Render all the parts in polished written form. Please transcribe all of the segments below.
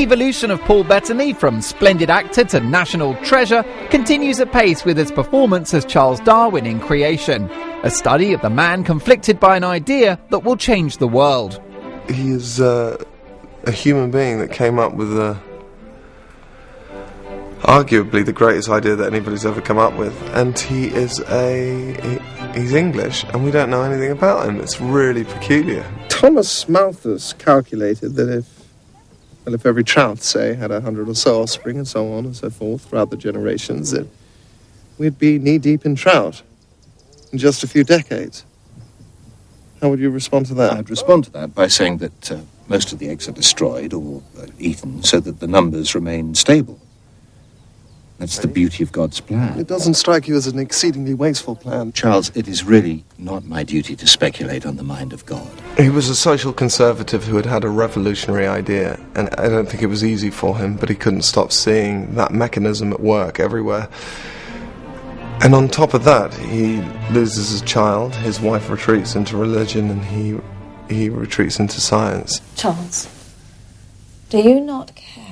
evolution of Paul Bettany from splendid actor to national treasure continues apace with his performance as Charles Darwin in Creation, a study of the man conflicted by an idea that will change the world. He is a human being that came up with arguably the greatest idea that anybody's ever come up with, and he's English, and we don't know anything about him. It's really peculiar. Thomas Malthus calculated that if every trout, say, had 100 or so offspring and so on and so forth throughout the generations, that we'd be knee-deep in trout in just a few decades. How would you respond to that? I'd respond to that by saying that most of the eggs are destroyed or eaten so that the numbers remain stable. That's the beauty of God's plan. It doesn't strike you as an exceedingly wasteful plan. Charles, it is really not my duty to speculate on the mind of God. He was a social conservative who had a revolutionary idea, and I don't think it was easy for him, but he couldn't stop seeing that mechanism at work everywhere. And on top of that, he loses his child, his wife retreats into religion, and he retreats into science. Charles, do you not care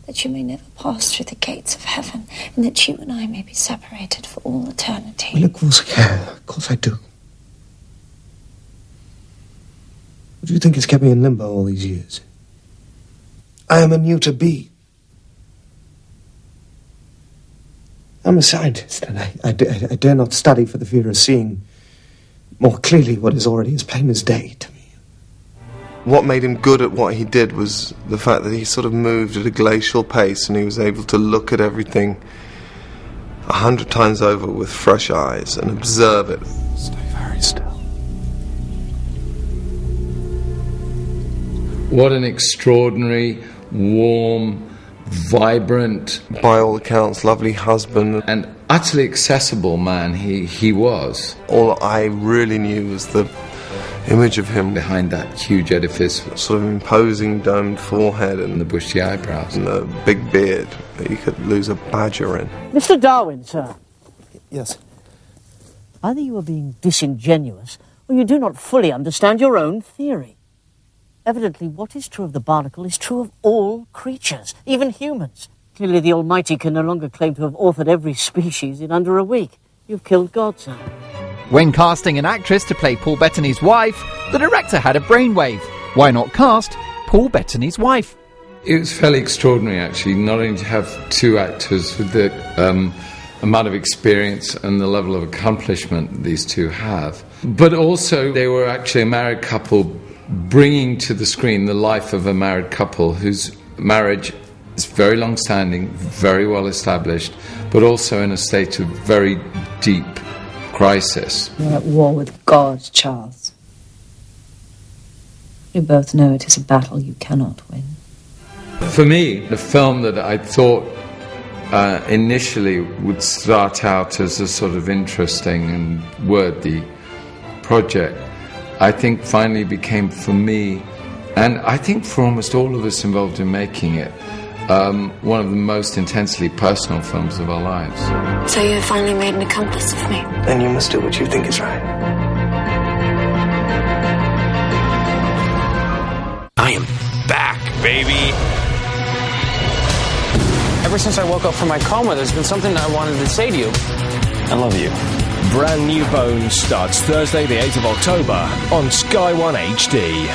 that you may never pass through the gates of heaven, and that you and I may be separated for all eternity? Well, of course I care. Of course I do. What do you think has kept me in limbo all these years? I am a new to be. I'm a scientist, and I dare not study for the fear of seeing more clearly what is already as plain as day to me. What made him good at what he did was the fact that he sort of moved at a glacial pace, and he was able to look at everything 100 times over with fresh eyes and observe it. Stay very still. What an extraordinary, warm, vibrant, by all accounts, lovely husband, and utterly accessible man he was. All I really knew was the image of him behind that huge edifice, sort of imposing domed forehead and the bushy eyebrows and the big beard that you could lose a badger in. Mr. Darwin, sir. Yes. Either you are being disingenuous, or you do not fully understand your own theory. Evidently, what is true of the barnacle is true of all creatures, even humans. Clearly, the Almighty can no longer claim to have authored every species in under a week. You've killed God, sir. When casting an actress to play Paul Bettany's wife, the director had a brainwave. Why not cast Paul Bettany's wife? It was fairly extraordinary, actually, not only to have two actors with the amount of experience and the level of accomplishment these two have, but also they were actually a married couple bringing to the screen the life of a married couple whose marriage is very long-standing, very well established, but also in a state of very deep crisis. You're at war with God, Charles. You both know it is a battle you cannot win. For me, the film that I thought initially would start out as a sort of interesting and worthy project, I think finally became, for me, and I think for almost all of us involved in making it, one of the most intensely personal films of our lives. So you have finally made an accomplice of me? Then you must do what you think is right. I am back, baby. Ever since I woke up from my coma, there's been something I wanted to say to you. I love you. Brand New Bones starts Thursday the 8th of October on Sky One HD.